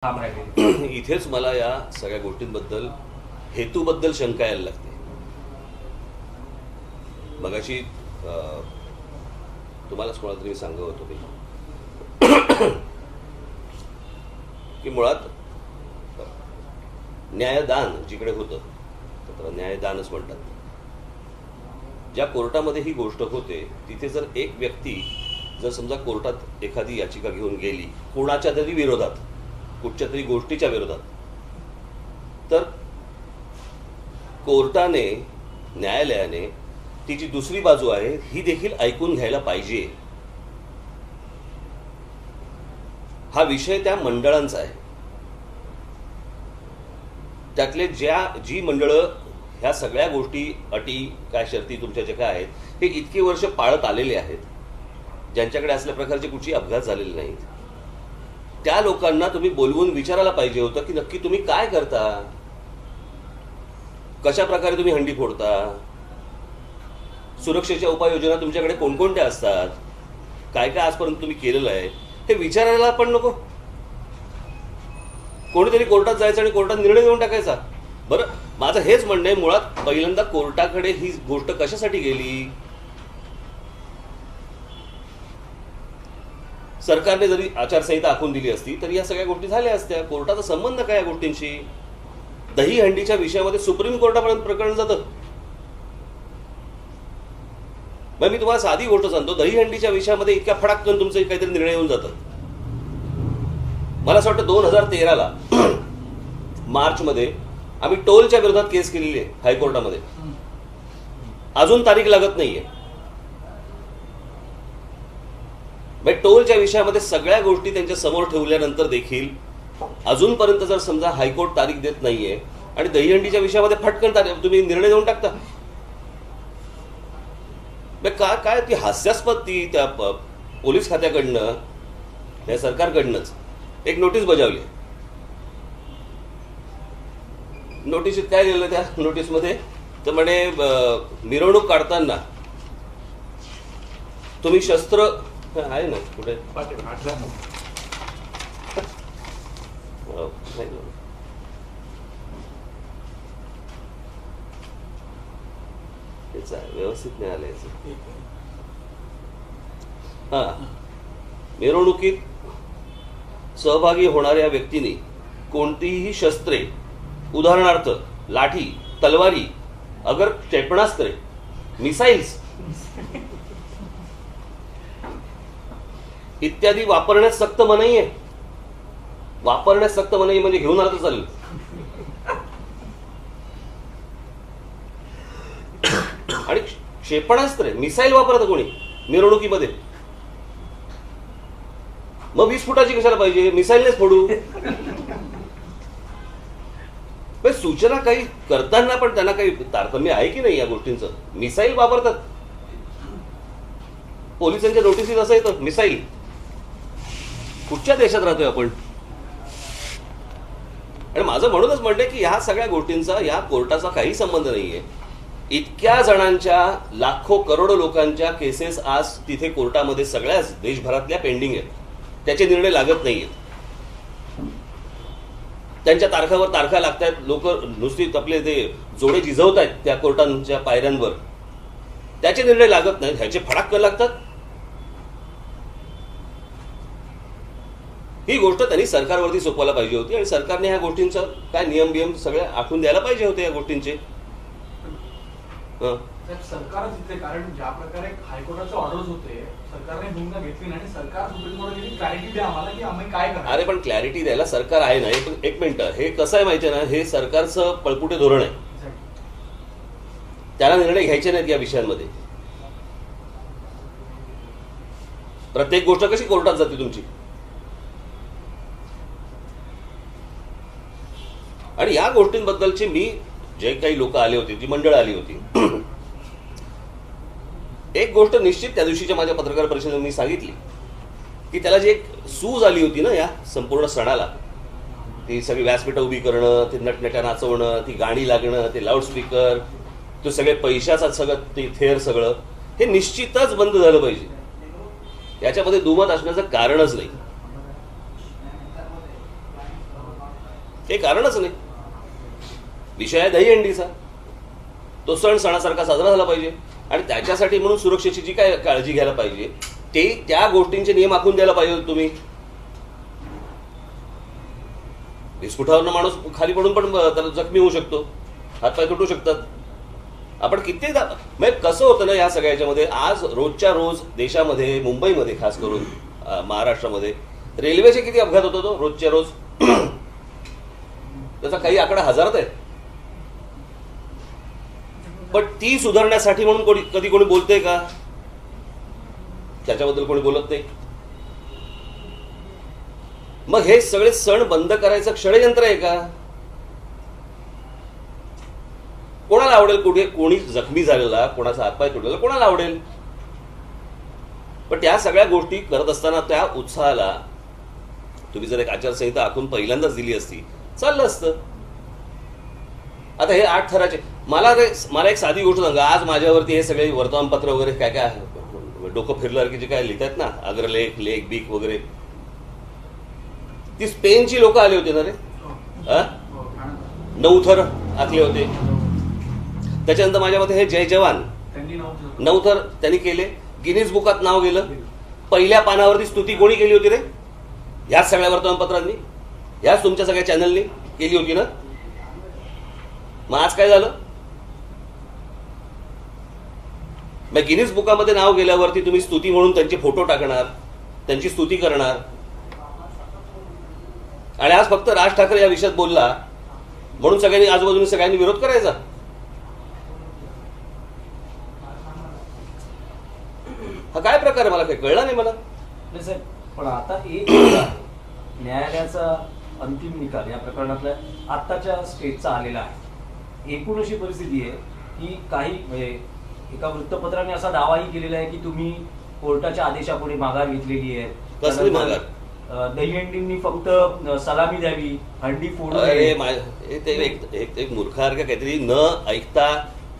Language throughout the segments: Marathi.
इथेच मला या सगळ्या गोष्टींबद्दल हेतूबद्दल शंका यायला लागते. मगाशी तुम्हालाच कोणाला तरी सांगत होतो मी की मुळात न्यायदान जिकडे होतं तर न्यायदानच म्हणतात. ज्या कोर्टामध्ये ही गोष्ट होते तिथे जर एक व्यक्ती जर समजा कोर्टात एखादी याचिका घेऊन गेली कोणाच्या तरी विरोधात, कुठच्या तरी गोष्टीच्या विरोधात, तर कोर्टाने, न्यायालयाने तिची दुसरी बाजू आहे ही देखील ऐकून घ्यायला पाहिजे. हा विषय त्या मंडळांचा आहे. त्यातले जी मंडळं ह्या सगळ्या गोष्टी, अटी, काय शर्ती तुमच्या जे काय आहेत हे इतकी वर्ष पाळत आलेले आहेत, ज्यांच्याकडे असल्या प्रकारचे कुठची अपघात झालेले नाहीत, त्या लोकांना तुम्ही बोलवून विचारायला पाहिजे होतं की नक्की तुम्ही काय करता, कशा प्रकारे तुम्ही हंडी फोडता, सुरक्षेच्या उपाययोजना तुमच्याकडे कोणकोणत्या असतात, काय काय आजपर्यंत तुम्ही केलेलं आहे हे विचारायला पण नको. कोणीतरी कोर्टात जायचं आणि कोर्टात निर्णय देऊन टाकायचा. बरं, माझं हेच म्हणणं आहे, मुळात पहिल्यांदा कोर्टाकडे ही गोष्ट कशासाठी गेली? सरकारने जरी आचारसंहिता आखून दिली असती तर या सगळ्या गोष्टी झाल्या असत्या. कोर्टाचा संबंध काय या गोष्टींशी? दहीहंडीच्या विषयामध्ये सुप्रीम कोर्टापर्यंत प्रकरण जातं. मग मी तुम्हाला साधी गोष्ट सांगतो, दहीहंडीच्या विषयामध्ये इतक्या फटाकन तुमचं काहीतरी निर्णय येऊन जातात. मला असं वाटतं 2013ला मार्चमध्ये आम्ही टोलच्या विरोधात केस केलेली आहे हायकोर्टामध्ये. अजून तारीख लागत नाहीये. टोलच्या विषयामध्ये सगळ्या गोष्टी त्यांच्या समोर ठेवल्यानंतर देखील अजूनपर्यंत जर समजा हायकोर्ट तारीख देत नाहीये आणि दहीहंडीच्या विषयामध्ये फटकन तुम्ही निर्णय देऊन टाकता, काय ती हास्यास्पद ती त्या पोलीस खात्याकडनं, त्या सरकारकडनंच एक नोटीस बजावली. नोटीसीत काय लिहिलं त्या नोटीसमध्ये? तर म्हणे मिरवणूक काढताना तुम्ही शस्त्र आहे ना कुठे व्यवस्थित नाही आलं याचं. मिरवणुकीत सहभागी होणाऱ्या व्यक्तीने कोणतीही शस्त्रे, उदाहरणार्थ लाठी, तलवारी, अगर क्षेपणास्त्रे, मिसाईल्स इत्यादी वापरण्यास सक्त मनाई आहे. वापरण्यास सक्त मनाई म्हणजे घेऊन आलं तर चालेल. आणि क्षेपणास्त्रे, मिसाईल वापरत कोणी मिरवणुकीमध्ये? मग 20 फुटाची कशाला पाहिजे? मिसाईलनेच फोडू. सूचना काही करताना पण त्यांना काही तारतम्य आहे की नाही या गोष्टींचं? मिसाईल वापरतात. पोलिसांच्या नोटिसीत असं येतं मिसाईल. कुठच्या देशात राहतोय आपण? आणि माझं म्हणूनच म्हणणं की ह्या सगळ्या गोष्टींचा या कोर्टाचा काही संबंध नाहीये. इतक्या जणांच्या, लाखो करोडो लोकांच्या केसेस आज तिथे कोर्टामध्ये सगळ्याच देशभरातल्या पेंडिंग आहेत. त्याचे निर्णय लागत नाहीयेत. त्यांच्या तारखावर तारखा लागतायत. लोक नुसती आपले ते जोडे झिजवतायत त्या कोर्टांच्या पायऱ्यांवर. त्याचे निर्णय लागत नाहीत. ह्याचे फटाक लागतात. ही गोष्ट त्यांनी सरकारवरती सोपवायला पाहिजे होती आणि सरकारने ह्या गोष्टींचा काय नियम बियम सगळे आखून द्यायला पाहिजे होते या गोष्टींचे. सरकारच इथे, कारण ज्या प्रकारे हायकोर्टाचे ऑर्डर्स होते सरकारने भूमिका घेतली नाही आणि सरकार सुप्रीम कोर्टाने क्लॅरिटी द्या आम्हाला की आम्ही काय करणार. अरे पण क्लॅरिटी द्यायला सरकार आहे ना. एक मिनिट, हे कसं आहे माहितीये ना, हे सरकारचं पळपुटे धोरण आहे. त्याला निर्णय घ्यायचे नाहीत या विषयांमध्ये. प्रत्येक गोष्ट कशी कोर्टात जाते तुमची? आणि या गोष्टींबद्दलचे मी जे काही लोक आले होते, जी मंडळ आली होती, एक गोष्ट निश्चित त्या दिवशीच्या माझ्या पत्रकार परिषदेत मी सांगितली की त्याला जी एक सूज आली होती ना या संपूर्ण सणाला, ती सगळी व्यासपीठं उभी करणं, ते नटनट्या नाचवणं, ती गाणी लागणं, ते लाऊडस्पीकर, ते सगळे पैशाचं सगळं ते थेर सगळं, हे निश्चितच बंद झालं पाहिजे. याच्यामध्ये दुमत असण्याचं कारणच नाही. काही कारणच नाही. विषय आहे दहीहंडीचा. तो सण सणासारखा साजरा झाला पाहिजे आणि त्याच्यासाठी म्हणून सुरक्षेची जी काय काळजी घ्यायला पाहिजे ते त्या गोष्टींचे नियम आखून द्यायला पाहिजे होते तुम्ही. विस्फोटावरनं माणूस खाली पडून पण त्याला जखमी होऊ शकतो, हातपाय तुटू शकतात. आपण कित्येकदा म्हणजे कसं होतं ना या सगळ्याच्यामध्ये, आज रोजच्या रोज देशामध्ये, मुंबईमध्ये खास करून महाराष्ट्रामध्ये रेल्वेचे किती अपघात होतो तो रोजच्या रोज. त्याचा काही आकडा हजारात आहे. पण ती सुधारण्यासाठी म्हणून कधी कोणी बोलतंय का? त्याच्याबद्दल कोणी बोलत नाही. मग हे सगळे सण बंद करायचं षडयंत्र आहे का? कोणाला आवडेल? कुठे कोणी जखमी झालेला, कोणाचा हातपाय तुटलेला कोणाला आवडेल? पण त्या सगळ्या गोष्टी करत असताना त्या उत्साहाला तुम्ही जर एक आचारसंहिता आखून पहिल्यांदाच दिली असती चाललं असतं. आता हे 8 थराचे मला एक साधी गोष्ट सांगा. आज माझ्यावरती हे सगळे वर्तमानपत्र वगैरे काय काय डोकं फिरलं की जे काय लिहितात ना, अग्रलेख, लेख बीक वगैरे, ती स्पेनची लोक आले होते ना रे. 9 थर आखले होते. त्याच्यानंतर माझ्या मते हे जय जवान 9 थर त्यांनी केले. गिनीज बुकात नाव गेलं. पहिल्या पानावरती स्तुती कोणी केली होती रे? ह्याच सगळ्या वर्तमानपत्रांनी, ह्याच तुमच्या सगळ्या चॅनलनी केली होती ना. मग आज काय झालं? मग गिनीज बुकामध्ये नाव गेल्यावरती तुम्ही स्तुती म्हणून त्यांचे फोटो टाकणार, त्यांची स्तुती करणार, आणि आज फक्त राज ठाकरे या विषयात बोलला म्हणून सगळ्यांनी आजूबाजूने सगळ्यांनी विरोध करायचा. हा काय प्रकार आहे? मला काही कळला नाही. मला नाही साहेब, पण आता एक न्यायालयाचा अंतिम निकाल या प्रकरणातल्या आत्ताच्या स्टेजचा आलेला आहे. एकूण अशी परिस्थिती आहे की काही म्हणजे एका वृत्तपत्राने असा दावाही केलेला आहे की तुम्ही कोर्टाच्या आदेशापुढे माघार घेतलेली आहे. कसली माघार? दहीहंडींनी फक्त सलामी द्यावी, हंडी फोडू अरे नये. ते एक मूर्खासारखं काहीतरी न ऐकता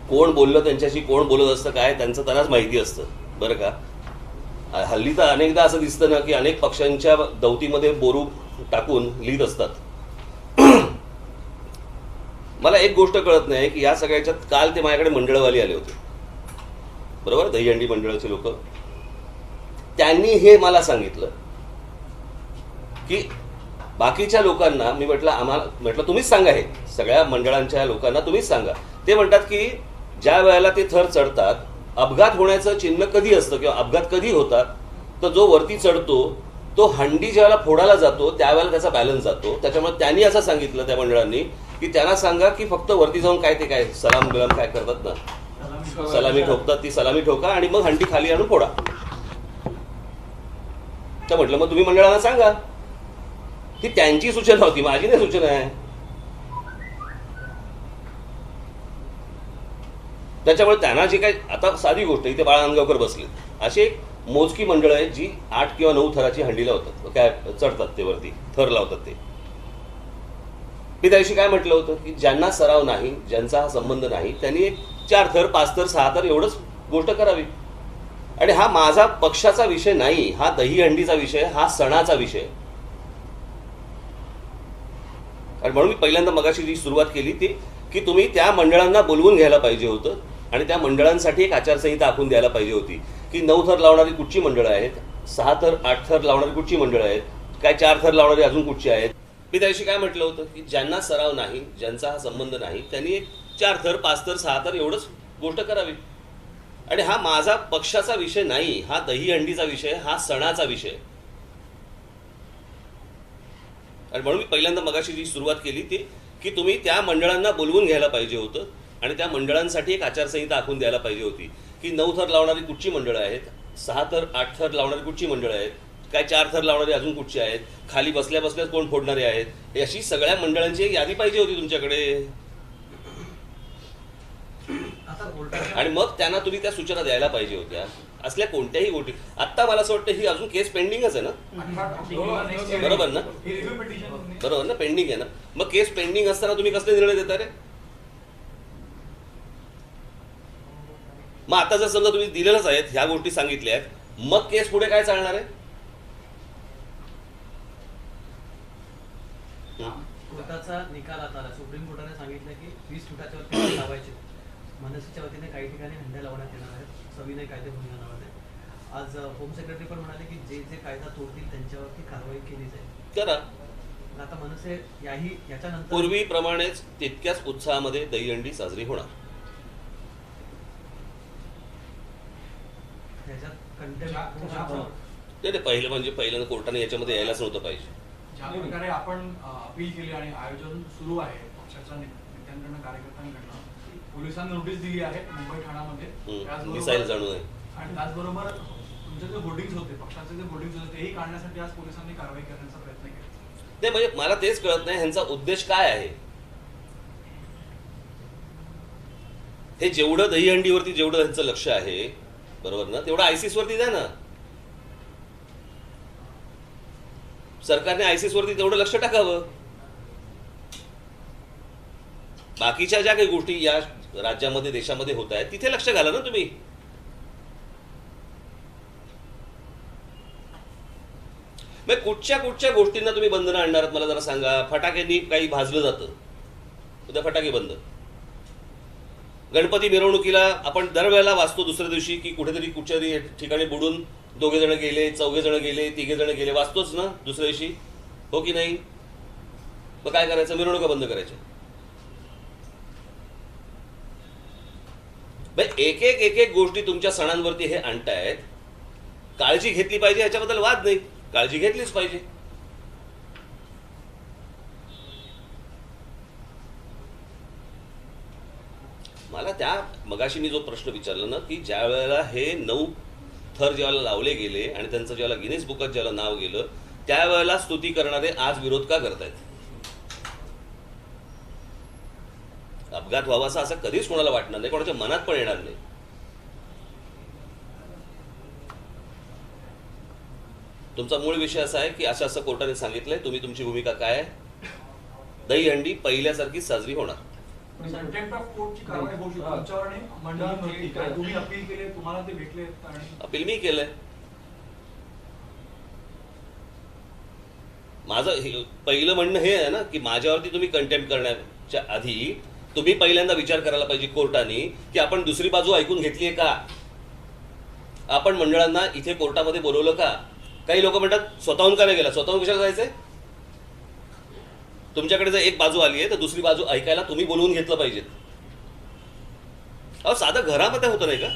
कोण बोललं त्यांच्याशी, कोण बोलत असतं काय त्यांचं त्यांनाच माहिती असतं बरं का. हल्ली तर अनेकदा असं दिसतं ना की अनेक पक्षांच्या दौतीमध्ये बोरू टाकून लिहित असतात. मला एक गोष्ट कळत नाही की या सगळ्याच्यात काल ते माझ्याकडे मंडळवाली आले होते बरोबर, दहीहंडी मंडळाचे लोक. त्यांनी हे मला सांगितलं की बाकीच्या लोकांना, मी म्हटलं तुम्हीच सांगा, हे सगळ्या मंडळांच्या लोकांना तुम्हीच सांगा. ते म्हणतात की ज्या वेळेला ते थर चढतात अपघात होण्याचं चिन्ह कधी असतं किंवा अपघात कधी होतात, तर जो वरती चढतो तो हंडी ज्यावेळेला फोडायला जातो त्यावेळेला त्याचा बॅलन्स जातो. त्याच्यामुळे त्यांनी असं सांगितलं त्या मंडळांनी की त्यांना सांगा की फक्त वरती जाऊन काय ते काय सलाम गुलाम काय करतात ना, सलामी ठोकतात, ती सलामी ठोका आणि मग हंडी खाली आणून फोडा. तर म्हटलं मग तुम्ही मंडळांना सांगा. ती त्यांची सूचना होती, माझी नाही सूचना आहे. त्याच्यामुळे त्यांना जे काय, आता साधी गोष्ट, इथे बाळा नांदगावकर बसले, अशी एक मोजकी मंडळ आहेत जी 8 किंवा 9 थराची हंडी लावतात, काय चढतात ते वरती, थर लावतात ते. मी त्याविषयी काय म्हटलं होतं की ज्यांना सराव नाही, ज्यांचा हा संबंध नाही, त्यांनी 4 थर 5 थर 6 थर एवढंच गोष्ट करावी. आणि हा माझा पक्षाचा विषय नाही, हा दहीहंडीचा विषय, हा सणाचा विषय. आणि म्हणून मी पहिल्यांदा मगाशी जी सुरुवात केली ती की तुम्ही त्या मंडळांना बोलवून घ्यायला पाहिजे होतं आणि त्या मंडळांसाठी एक आचारसंहिता आखून द्यायला पाहिजे होती की 9 थर लावणारी कुठची मंडळं आहेत, 6 थर 8 थर लावणारी कुठची मंडळं आहेत, काय 4 थर लावणारी अजून कुठची आहेत. मी त्याविषयी काय म्हटलं होतं की ज्यांना सराव नाही, ज्यांचा हा संबंध नाही, त्यांनी 4 थर 5 थर 6 थर एवढंच गोष्ट करावी. आणि हा माझा पक्षाचा विषय नाही, हा दहीहंडीचा विषय, हा सणाचा विषय. आणि म्हणून मी पहिल्यांदा मगाशी जी सुरुवात केली ती की तुम्ही त्या मंडळांना बोलवून घ्यायला पाहिजे होतं आणि त्या मंडळांसाठी एक आचारसंहिता आखून द्यायला पाहिजे होती की 9 थर लावणारी कुठची मंडळं आहेत, 6 थर 8 थर लावणारी कुठची मंडळं आहेत, काय 4 थर लावणारी अजून कुठची आहेत, खाली बसल्या बसल्याच कोण फोडणारे आहेत, अशी सगळ्या मंडळांची एक यादी पाहिजे होती तुमच्याकडे. आणि मग त्यांना तुम्ही त्या सूचना द्यायला पाहिजे होत्या. असल्या कोणत्याही गोष्टी, आत्ता मला असं वाटतं ही अजून केस पेंडिंगच आहे ना, बरोबर ना, बरोबर ना, पेंडिंग आहे ना. मग केस पेंडिंग असताना तुम्ही कसले निर्णय देता रे? मग आता जर समजा तुम्ही दिलेलंच आहेत, ह्या गोष्टी सांगितल्या आहेत, मग केस पुढे काय चालणार आहे? कोर्टाचा निकाल आता आला. सुप्रीम कोर्टाने सांगितलं की 20 फुटाच्या वरती लावायचे. मनसेच्या वतीने काही ठिकाणी हंड्या लावण्यात येणार आहेत. सविनय कायदे भंग नावाने. आज होम सेक्रेटरी पण म्हणाले की जे जे कायदा तोडतील त्यांच्यावरती कारवाई केली जाईल. करा. आता मनसे याच्यानंतर पूर्वीप्रमाणेच तितक्याच उत्साहामध्ये दहीहंडी साजरी होणार. त्याच्यात ज्या- कंटेंट ते पहिलं म्हणजे पहिल्यांदा कोर्टाने याच्यामध्ये यायलाच नव्हतं पाहिजे. ज्या प्रकारे आपण अपील केली आणि आयोजन सुरू आहे पक्षाच्या नेत्यांकडनं कार्यकर्त्यांकडनं, पोलिसांनी नोटीस दिली आहे मुंबई ठाण्यामध्ये. मिसाईल जाणू नये. आणि त्याचबरोबर तुमचे जे होर्डिंग्स होते, पक्षाचे जे होर्डिंग्स होते, तेही काढण्यासाठी आज पोलिसांनी कारवाई करण्याचा प्रयत्न केला. नाही म्हणजे मला तेच कळत नाही ह्यांचा उद्देश काय आहे. हे जेवढं दहीहंडीवरती जेवढं ह्यांचं लक्ष आहे, बरोबर ना, तेवढं आयसिस वरती द्या ना. सरकारने आयसिस वरती तेवढं लक्ष टाकावं. बाकीच्या ज्या काही गोष्टी या राज्यामध्ये देशामध्ये होत आहेत तिथे लक्ष घाला ना तुम्ही. मग कुठच्या गोष्टींना तुम्ही बंधनं आणणार मला जरा सांगा. फटाक्यांनी काही भाजलं जातं, उद्या फटाके बंद. गणपती मिरवणुकीला आपण दरवेळेला वाचतो दुसऱ्या दिवशी की कुठेतरी कुठच्यातरी ठिकाणी बुडून 2 जण गेले, 4 जण गेले, 3 जण गेले, वाचतोच ना दुसऱ्या दिवशी, हो की नाही. मग काय करायचं, मिरवणुका बंद करायच्या. एक एक गोष्टी तुमच्या सणांवरती हे आणतायत. काळजी घेतली पाहिजे याच्याबद्दल वाद नाही, काळजी घेतलीच पाहिजे. मला त्या मगाशी मी जो प्रश्न विचारला ना की ज्या वेळेला हे 9 थर जेव्हा लावले गेले आणि त्यांचं जेव्हा गिनीज बुकात ज्याला नाव गेलं त्यावेळेला स्तुती करणारे आज विरोध का करतायत. अपघात व्हावा असं कधीच कोणाला वाटणार नाही, कोणाच्या मनात पण येणार नाही. तुमचा मूळ विषय असा आहे की असं कोर्टाने सांगितलंय, तुम्ही तुमची भूमिका काय आहे. दहीहंडी पहिल्यासारखी साजरी होणार. कंटेम्प्ट ऑफ कोर्टची कारवाई होऊ शकते तुमच्यावर आणि मंडळांवरती. काय तुम्ही अपील केले, तुम्हाला ते भेटले आणि अपील मी केलंय. माझं पहिलं म्हणणं हे आहे ना की माझ्यावरती तुम्ही कंटेम्प्ट करण्याच्या आधी तुम्ही पहिल्यांदा विचार करायला पाहिजे कोर्टाने की आपण दुसरी बाजू ऐकून घेतलीये का. आपण मंडळांना इथे कोर्टामध्ये बोलवलं का. काही लोक म्हणतात स्वतःहून का नाही गेला. स्वतःहून कशाला जायचंय. तुमच्याकडे जर एक बाजू आली आहे तर दुसरी बाजू ऐकायला तुम्ही बोलवून घेतलं पाहिजे. अहो साधं घरामध्ये होतं नाही का.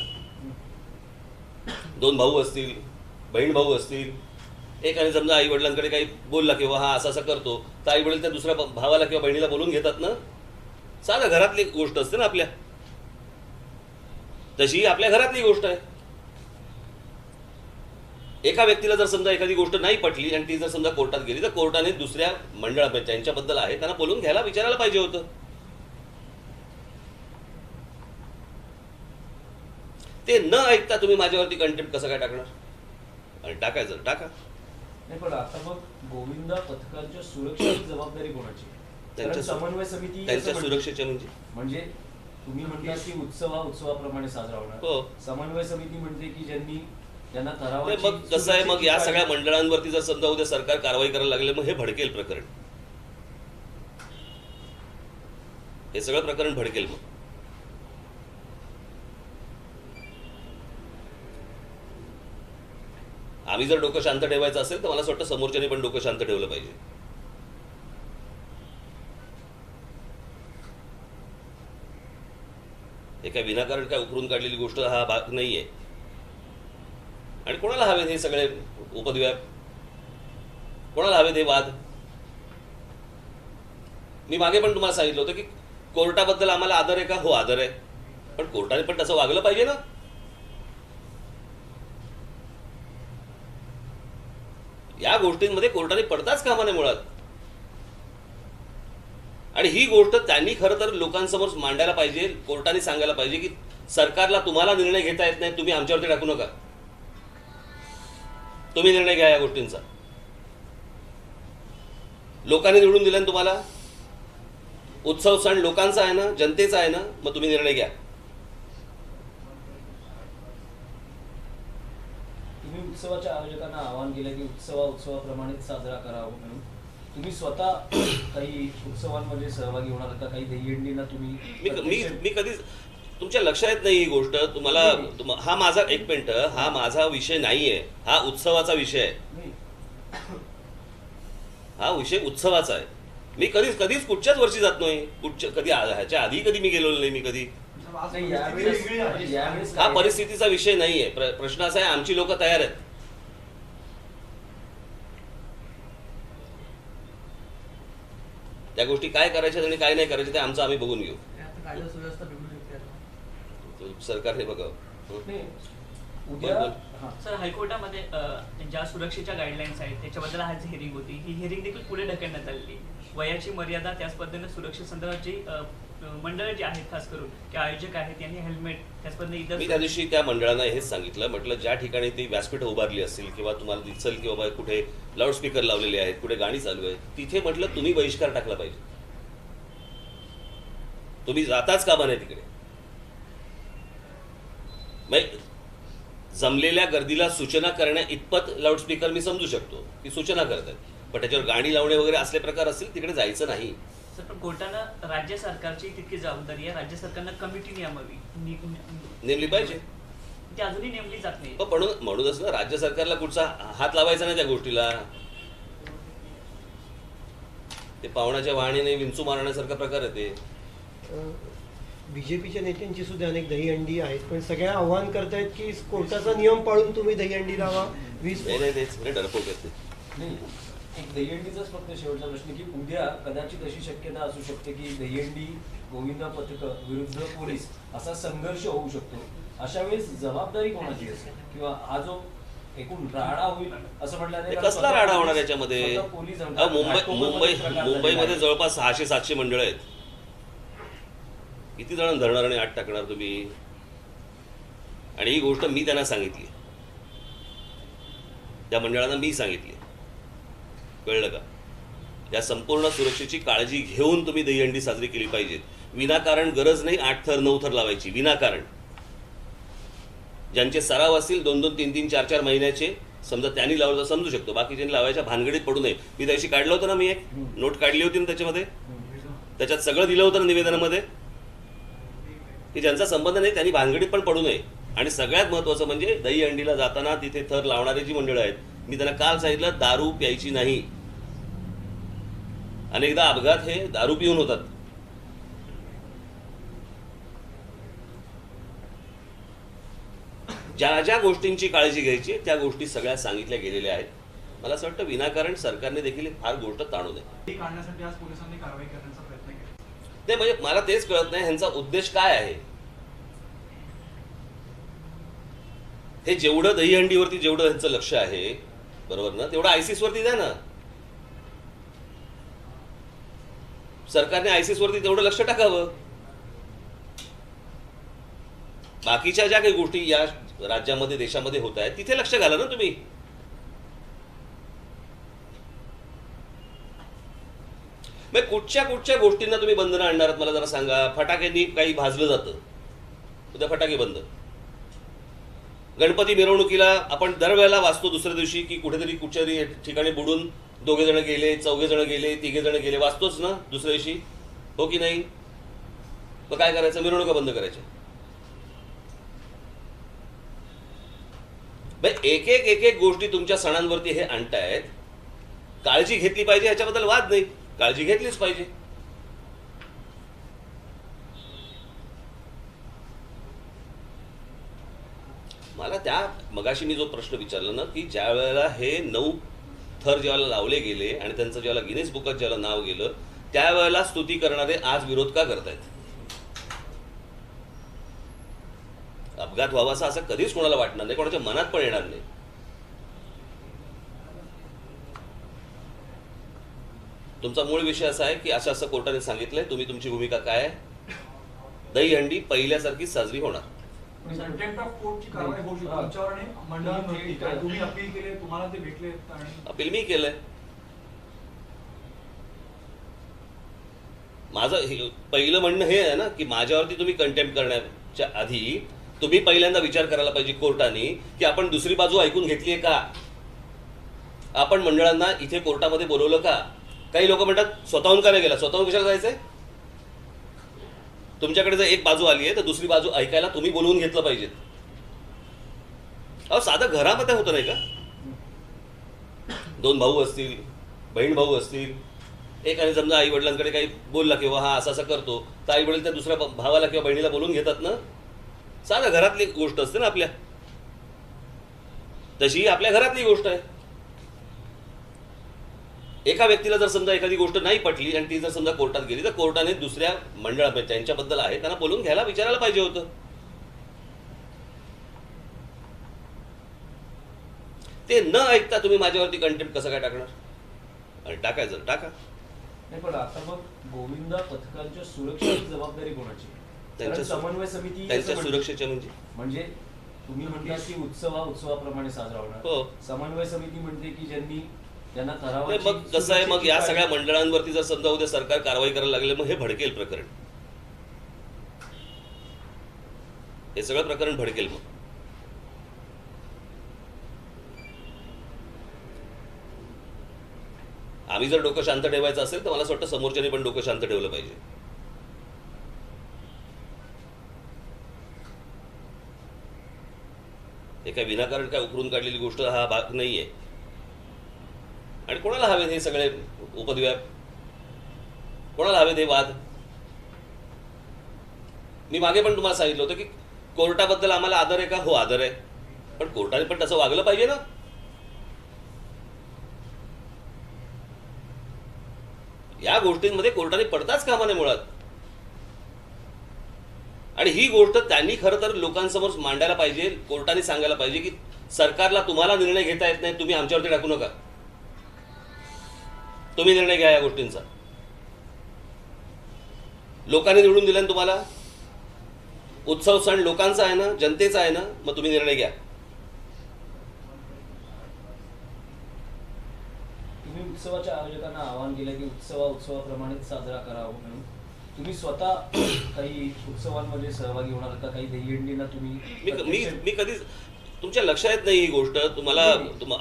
2 भाऊ असतील, बहीण भाऊ असतील, एकाने समजा आई वडिलांकडे काही बोलला किंवा हा असं करतो तर आई वडील त्या दुसऱ्या भावाला किंवा बहिणीला बोलून घेतात ना. साधं घरातली गोष्ट असते ना आपल्या, तशी आपल्या घरातली गोष्ट आहे. एका व्यक्तीला जर समजा एखादी गोष्ट नाही पटली आणि ती जर समजा कोर्टात गेली तर कोर्टाने दुसऱ्या मंडळात ज्यांच्याबद्दल आहे त्यांना बोलून घ्यायला विचारायला पाहिजे होतं. ते न ऐकता तुम्ही माझ्यावरती कंटेम्प्ट कसं काय टाकणार. आणि टाकायचं टाका. नाही पण आता मग गोविंदा पथकांच्या सुरक्षेची जबाबदारी कोणाची. समन्वय समिती त्यांच्या सुरक्षेच्या म्हणजे तुम्ही म्हणता की उत्सवाप्रमाणे साजरा होणार. हो. समन्वय समिती म्हणते की ज्यांना मग ठरावाची कसं आहे, मग या सगळ्या मंडळांवरती जर समजा उद्या सरकार कारवाई करायला लागले मग हे भडकेल प्रकरण. हे सगळं प्रकरण भडकेल. मग आम्ही जर डोकं शांत ठेवायचं असेल तर मला असं वाटतं समोरच्याने पण डोकं शांत ठेवलं पाहिजे. हे काय विनाकारण काय उकरून काढलेली गोष्ट हा भाग नाहीये. आणि कोणाला हवेत हे सगळे उपद्व्याप, कोणाला हवेत हे वाद. मी मागे पण तुम्हाला सांगितलं होतं की कोर्टाबद्दल आम्हाला आदर आहे का. हो आदर आहे, पण कोर्टाने पण तसं वागलं पाहिजे ना. या गोष्टींमध्ये कोर्टाने पडताच कामा नये मुळात. आणि ही गोष्ट त्यांनी खरं तर लोकांसमोर मांडायला पाहिजे. कोर्टाने सांगायला पाहिजे की सरकारला तुम्हाला निर्णय घेता येत नाही, तुम्ही आमच्यावरती टाकू नका, तुम्ही निर्णय घ्या या गोष्टींचा. लोकांनी निवडून दिलं तुम्हाला. उत्सव सण लोकांचा आहे ना, जनतेचा आहे ना, मग तुम्ही निर्णय घ्या. तुम्ही उत्सवाच्या आयोजकांना आवाहन केलं की उत्सवाप्रमाणेच साजरा करावा म्हणून. तुम्ही स्वतः काही उत्सवांमध्ये सहभागी होणार का? काही दहीहंडीला तुम्ही मी कधीच तुमच्या लक्षात येत नाही ही गोष्ट. हा माझा एक मिनिट, हा माझा विषय नाहीये, हा उत्सवाचा विषय आहे. नाही. हा विषय उत्सवाचा आहे. मी कधीच कुठच्याच वर्षी जात नाही. कधी ह्याच्या आधी कधी मी गेलेलो नाही. मी कधी आज नाही, परिस्थिती वेगळी आहे. यावेळेस हा परिस्थितीचा विषय नाहीये. प्रश्न असा आहे, आमची लोक तयार आहेत. त्या गोष्टी काय करायच्या आणि काय नाही करायच्या ते आमचं आम्ही बघून घेऊ. आता कायदा सुव्यवस्था बिघडू शकते आता. सरकारने बघावं. नाही, उद्या बोल. हां. सर, हायकोर्टामध्ये ज्या सुरक्षेच्या गाईडलाईन्स आहेत त्याच्याबद्दल आज हिअरिंग होती. ही हिअरिंग देखील पुढे ढकलण्यात आलेली. वयाची मर्यादा, त्याच पद्धतीने सुरक्षेसंदर्भात जी मंडळं जी आहेत, खास करून जे आयोजक आहेत यांनी हेल्मेट, त्याच पद्धतीने मी त्या इतर दिवशी त्या मंडळांना हेच सांगितलं, म्हटलं ज्या ठिकाणी ती व्यासपीठं उभारली असतील किंवा तुम्हाला दिसेल की बाबा कुठे लाऊडस्पीकर लावलेले आहेत, कुठे गाणी चालू आहे, तिथे म्हटलं तुम्ही बहिष्कार टाकला पाहिजे. तुम्ही जाताच कामा नाही तिकडे. जमलेल्या गर्दीला सूचना करण्या इतपत लाऊडस्पीकर मी समजू शकतो की सूचना करतात, पण त्याच्यावर गाणी लावणे वगैरे असले प्रकार असतील तिकडे जायचं नाही. सर, पण कोर्टानं राज्य सरकारची तितकी जबाबदारी आहे. राज्य सरकारनं कमिटी नेमावी, नेमली पाहिजे. ती अजूनही नेमली जात नाही. म्हणूनच ना राज्य सरकारला कुठचा हात लावायचा नाही त्या गोष्टीला. ते पावणाच्या वाहणीने विंचू मारण्यासारखा प्रकार आहे ते. बीजेपीच्या नेत्यांची सुद्धा अनेक दहीहंडी आहेत, पण सगळ्या आव्हान करतायत की कोर्टाचा नियम पाळून तुम्ही दहीहंडी लावा. 20 नाही तेच डरपोक येते. नाही, एक दहीहंडीचाच फक्त शेवटचा प्रश्न की उद्या कदाचित अशी शक्यता असू शकते की दहीहंडी गोविंदा पथक विरुद्ध पोलीस असा संघर्ष होऊ शकतो. अशा वेळेस जबाबदारी कोणाची असेल? किंवा हा जो एकूण राडा होईल असं म्हटलं कसला राडा होणार याच्यामध्ये? पोलीस मुंबईमध्ये जवळपास 600-700 मंडळ आहेत. किती जण धरणार आणि आत टाकणार तुम्ही? आणि ही गोष्ट मी त्यांना सांगितली, त्या मंडळांना मी सांगितली. कळलं का? या संपूर्ण सुरक्षेची काळजी घेऊन तुम्ही दहीहंडी साजरी केली पाहिजेत. विनाकारण गरज नाही 8 थर 9 थर लावायची. विनाकारण ज्यांचे सराव असतील 2-2, 3-3, 4-4 महिन्याचे, समजा त्यांनी लावलं तर समजू शकतो. बाकीच्यांनी लावायच्या भानगडीत पडू नये. मी त्याशी काढलं होतं ना, मी एक नोट काढली होती ना त्याच्यामध्ये, त्याच्यात सगळं दिलं होतं ना निवेदनामध्ये, की ज्यांचा संबंध नाही त्यांनी भानगडीत पण पडू नये. आणि सगळ्यात महत्त्वाचं म्हणजे दहीहंडीला जाताना तिथे थर लावणारे जी मंडळं आहेत, मी त्यांना काल सांगितलं दारू प्यायची नाही. अनेकदा अपघात हे दारू पिऊन होतात. ज्या ज्या गोष्टींची काळजी घ्यायची त्या गोष्टी सगळ्या सांगितल्या गेलेल्या आहेत. मला असं वाटतं विनाकारण सरकारने देखील फार गोष्ट ताणू नये. ती काढण्यासाठी आज पोलिसांनी कारवाई करण्याचा प्रयत्न केला. ते म्हणजे मला तेच कळत नाही ह्यांचा उद्देश काय आहे. हे जेवढं दहीहंडीवरती जेवढं ह्यांचं लक्ष आहे, बरोबर ना, तेवढं आयसिस वरती द्या ना. सरकारने आयसिस वरती तेवढं लक्ष टाकावं. बाकीच्या ज्या काही गोष्टी या राज्यामध्ये देशामध्ये होत आहेत तिथे लक्ष घाला ना तुम्ही. कुठच्या गोष्टींना तुम्ही बंधनं आणणार आहात मला जरा सांगा. फटाक्यांनी काही भाजलं जातं, उद्या फटाके बंद. गणपती मिरवणुकीला आपण दरवेळेला वाचतो दुसऱ्या दिवशी की कुठेतरी कुठच्यातरी ठिकाणी बुडून 2 जण गेले, 4 जण गेले, 3 जण गेले, वाचतोच ना दुसऱ्या दिवशी, हो की नाही? मग काय करायचं? मिरवणुका बंद करायच्या. एक गोष्टी तुमच्या सणांवरती हे आणतायत. काळजी घेतली पाहिजे, ह्याच्याबद्दल वाद नाही, काळजी घेतलीच पाहिजे. मला त्या मगाशी मी जो प्रश्न विचारला ना, की ज्या वेळेला हे 9 थर जेव्हा लावले गेले आणि त्यांचं जेव्हा गिनीज बुकात ज्याला नाव गेलं, त्यावेळेला स्तुती करणारे आज विरोध का करतायत? अपघात व्हावा असं कधीच कोणाला वाटणार नाही, कोणाच्या मनात पण येणार नाही. तुमचा मूळ विषय असा आहे की असं कोर्टाने सांगितलंय, तुम्ही तुमची भूमिका काय आहे? दहीहंडी पहिल्यासारखी साजरी होणार. कंटेम्प्ट ऑफ कोर्टची कारवाई होऊ शकते तुमच्यावर आणि मंडळांवरती. काय तुम्ही अपील केले, तुम्हाला ते भेटले आणि अपील मी केलंय. माझं पहिलं म्हणणं हे आहे ना की माझ्यावरती तुम्ही कंटेम्प्ट करण्याच्या आधी तुम्ही पहिल्यांदा विचार करायला पाहिजे कोर्टाने की आपण दुसरी बाजू ऐकून घेतलीये का? आपण मंडळांना इथे कोर्टामध्ये बोलवलं का? काही लोक म्हणतात स्वतःहून का नाही गेला, स्वतःहून कशाला जायचंय? तुमच्याकडे जर एक बाजू आली आहे तर दुसरी बाजू ऐकायला तुम्ही बोलवून घेतलं पाहिजेत. अहो साधं घरामध्ये होतं नाही का, दोन भाऊ असतील, बहीण भाऊ असतील, एकाने समजा आई वडिलांकडे काही बोलला किंवा हा असं असं करतो तर आई वडील त्या दुसऱ्या भावाला किंवा बहिणीला बोलून घेतात ना. साधं घरातली गोष्ट असते ना आपल्या, तशी ही आपल्या घरातली गोष्ट आहे. एका व्यक्तीला जर समजा एखादी गोष्ट नाही पटली आणि ती जर समजा कोर्टात गेली तर कोर्टाने दुसऱ्या मंडळात त्यांच्याबद्दल आहे त्यांना बोलून घ्यायला विचारायला पाहिजे होतं. ते न ऐकता तुम्ही माझ्यावरती कंटेम्प्ट कसं काय टाकणार? आणि टाकायचं टाका. नाही पण आता मग गोविंदा पथकांच्या सुरक्षेची जबाबदारी कोणाची? कारण समन्वय समिती त्यांच्या सुरक्षेच्या म्हणजे तुम्ही म्हणता की उत्सवाप्रमाणे साजरा हो. होणार, समन्वय समिती म्हणते की त्यांना नाही, ठरावाची मग कसं आहे, मग या सुरक्षेची सगळ्या काळजी- मंडळांवरती जर समजा उद्या सरकार कारवाई करायला लागले मग हे भडकेल प्रकरण, हे सगळं प्रकरण भडकेल. मग आम्ही जर डोकं शांत ठेवायचं असेल तर मला असं वाटतं समोरच्याने पण डोकं शांत ठेवलं पाहिजे. हे काय विनाकारण काय उकरून काढलेली गोष्ट हा भाग नाहीये. आणि कोणाला हवेत हे सगळे उपद्व्याप, कोणाला हवेत हे वाद? मी मागे पण तुम्हाला सांगितलं होतं की कोर्टाबद्दल आम्हाला आदर आहे का? हो आदर आहे, पण कोर्टाने पण तसं वागलं पाहिजे ना. या गोष्टींमध्ये कोर्टाने पडताच कामा नये मुळात. आणि ही गोष्ट त्यांनी खरं तर लोकांसमोर मांडायला पाहिजे, कोर्टाने सांगायला पाहिजे की सरकारला तुम्हाला निर्णय घेता येत नाही, तुम्ही आमच्यावरती टाकू नका, तुम्ही निर्णय घ्या या गोष्टींचा. लोकांनी निवडून दिलं तुम्हाला, उत्सव सण लोकांचा आहे ना, जनतेचा आहे ना, मग तुम्ही निर्णय घ्या. तुम्ही उत्सवाच्या आयोजकांना आवाहन केलं की उत्सवाप्रमाणे साजरा करावा म्हणून. तुम्ही स्वतः काही उत्सवांमध्ये सहभागी होणार का? काही दहीहंडीला तुम्ही मी कधीच तुमच्या लक्षात येत नाही ही गोष्ट.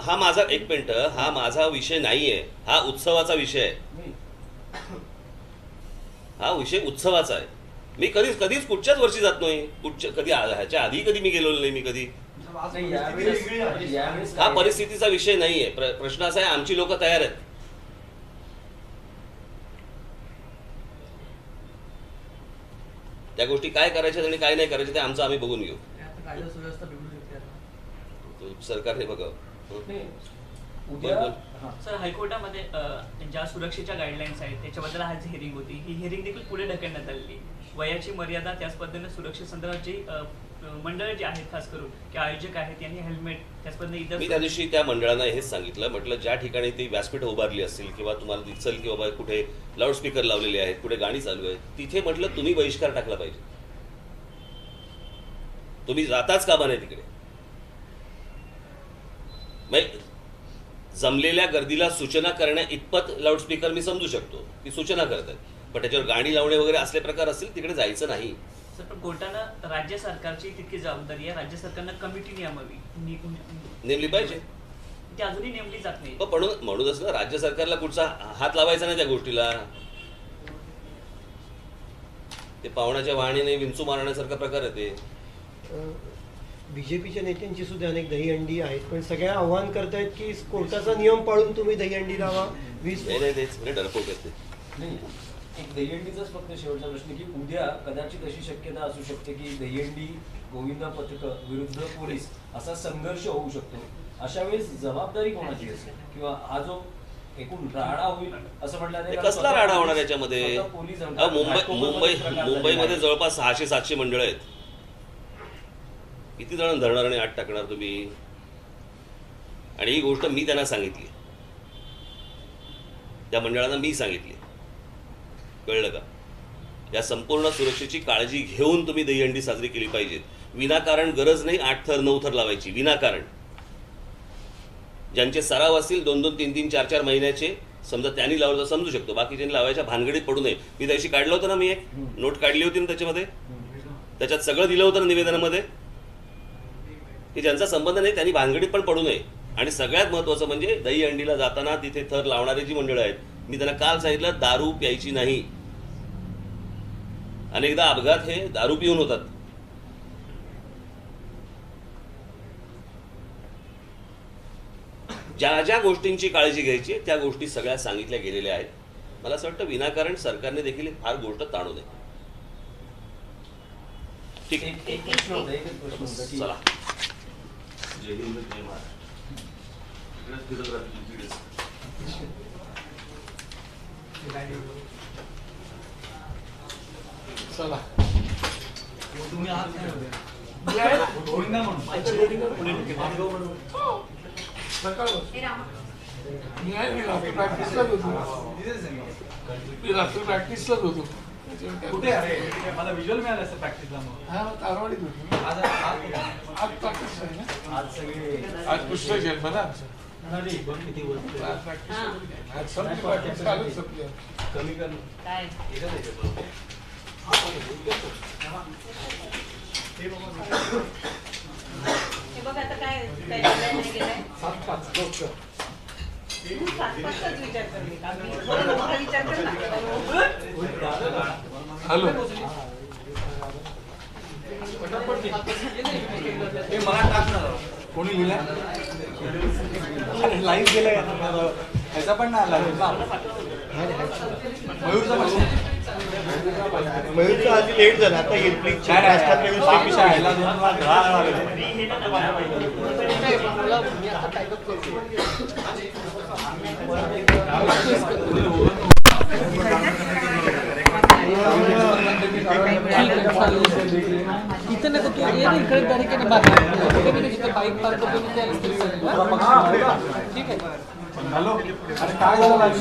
हा माझा एक मिनिट, हा माझा विषय नाहीये, हा उत्सवाचा विषय आहे. हा विषय उत्सवाचा आहे. मी कधीच कुठच्याच वर्षी जात नाही, कधी ह्याच्या आधी कधी मी गेलेलो नाही. मी कधी आज नाही, परिस्थिती वेगळी आहे. यावेळेस हा परिस्थितीचा विषय नाहीये. प्रश्न असा आहे आमची लोक तयार आहेत. त्या गोष्टी काय करायच्या आणि काय नाही करायच्या ते आमचं आम्ही बघून घेऊ. आता कायदा सुव्यवस्था बिघडू शकते आता. सरकारने बघावं. नाही, उद्या बोल. हा. सर, हायकोर्टामध्ये ज्या सुरक्षेच्या गाईडलाईन्स आहेत त्याच्याबद्दल आज हिअरिंग होती. ही हिअरिंग देखील पुढे ढकलण्यात आलेली. वयाची मर्यादा, त्याच पद्धतीने सुरक्षेसंदर्भात जी मंडळं जी आहेत, खास करून की आयोजक आहेत, यांनी हेल्मेट, त्याच पद्धतीने मी त्या इतर दिवशी त्या मंडळांना हेच सांगितलं, म्हटलं ज्या ठिकाणी ती व्यासपीठ उभारली असतील किंवा तुम्हाला दिसेल की बाबा कुठे लाऊडस्पीकर लावलेले आहेत, कुठे गाणी चालू आहे, तिथे म्हटलं तुम्ही बहिष्कार टाकला पाहिजे. तुम्ही जाताच कामा नाही तिकडे. जमलेल्या गर्दीला सूचना करण्या इतपत लाऊडस्पीकर मी समजू शकतो की सूचना करतात, पण त्याच्यावर गाणी लावणे वगैरे असले प्रकार असतील तिकडे जायचं नाही. सर, पण कोर्टानं राज्य सरकारची तितकी जबाबदारी आहे. राज्य सरकारनं कमिटी नेमावी, नेमली पाहिजे. ती अजूनही नेमली जात नाही. म्हणूनच ना राज्य सरकारला कुठचा हात लावायचा नाही त्या गोष्टीला. ते पाहुण्याच्या वाहणीने विंचू मारण्यासारखा प्रकार आहे ते. बीजेपीच्या नेत्यांची सुद्धा अनेक दहीहंडी आहेत, पण सगळ्या आव्हान करतायत की कोर्टाचा नियम पाळून तुम्ही दहीहंडी लावा. 20 तेच डरपोक येते. नाही, एक दहीहंडीचाच फक्त शेवटचा प्रश्न की उद्या कदाचित अशी शक्यता असू शकते की दहीहंडी गोविंदा पथक विरुद्ध पोलीस असा संघर्ष होऊ शकतो. अशा वेळेस जबाबदारी कोणाची असेल? किंवा हा जो एकूण राडा होईल असं म्हटलं कसला राडा होणार याच्यामध्ये? मुंबईमध्ये जवळपास 600-700 मंडळ आहेत. किती जण धरणार आणि आत टाकणार तुम्ही? आणि ही गोष्ट मी त्यांना सांगितली, त्या मंडळांना मी सांगितली, कळलं का? या संपूर्ण सुरक्षेची काळजी घेऊन तुम्ही दहीहंडी साजरी केली पाहिजे. विनाकारण गरज नाही 8 थर 9 थर लावायची, विनाकारण. ज्यांचे सराव असतील 2-2, 3-3, 4-4 महिन्याचे, समजा त्यांनी लावलं तर समजू शकतो, बाकीच्यांनी लावायच्या भानगडीत पडू नये. मी त्याशी काढलं होतं ना, मी एक नोट काढली होती ना त्याच्यामध्ये, त्याच्यात सगळं दिलं होतं ना निवेदनामध्ये, की ज्यांचा संबंध नाही त्यांनी भानगडीत पण पडू नये. आणि सगळ्यात महत्त्वाचं म्हणजे दहीहंडीला जाताना तिथे थर लावणारी जी मंडळं आहेत मी त्यांना काल सांगितलं दारू प्यायची नाही. अनेकदा अपघात हे दारू पिऊन होतात. ज्या ज्या गोष्टींची काळजी घ्यायची त्या गोष्टी सगळ्या सांगितल्या गेलेल्या आहेत. मला असं वाटतं विनाकारण सरकारने देखील फार गोष्ट ताणू नये. ठीक आहे, एक प्रश्न होता, एकच प्रश्न होता की चला. जय हिंद, जय महाराष्ट्र. इकडेच फिरत राहतो, इकडेच. चला तुम्ही आहात काय होते? गोविंदा म्हणून मी रात्री प्रॅक्टिसलाच होतो. मी रात्री प्रॅक्टिसलाच होतो. कुठे अरे मला व्हिज्युअल मिळालं असं प्रॅक्टिसला मग हा तारवाडीत होतो. आज आज प्रॅक्टिस आहे ना. आज सगळे आज पुष्कळ जन्म ना आमचा. किती वर्ष आज प्रॅक्टिस आज संपली प्रॅक्टिस कालच संपली. कमी कमी हे बघ आता काय निर्णय गेलाय. 7-5 तू 7-5 विचार कर मी. आम्ही थोडा मोठा विचार कर ना. हॅलो हे मला टाक ना. कोणी लिहिलंय लाईव्ह गेलाय ह्याचा पण नाही आला मयूरचा पण मयूरचं आधी लेट झालं, आता येईल प्लीज. शाळेला इथं नको तू ये ना इकडे डायरेक्ट आहे ना बाहेर बाईक पार्क करून ठीक आहे. हॅलो अरे काय झालं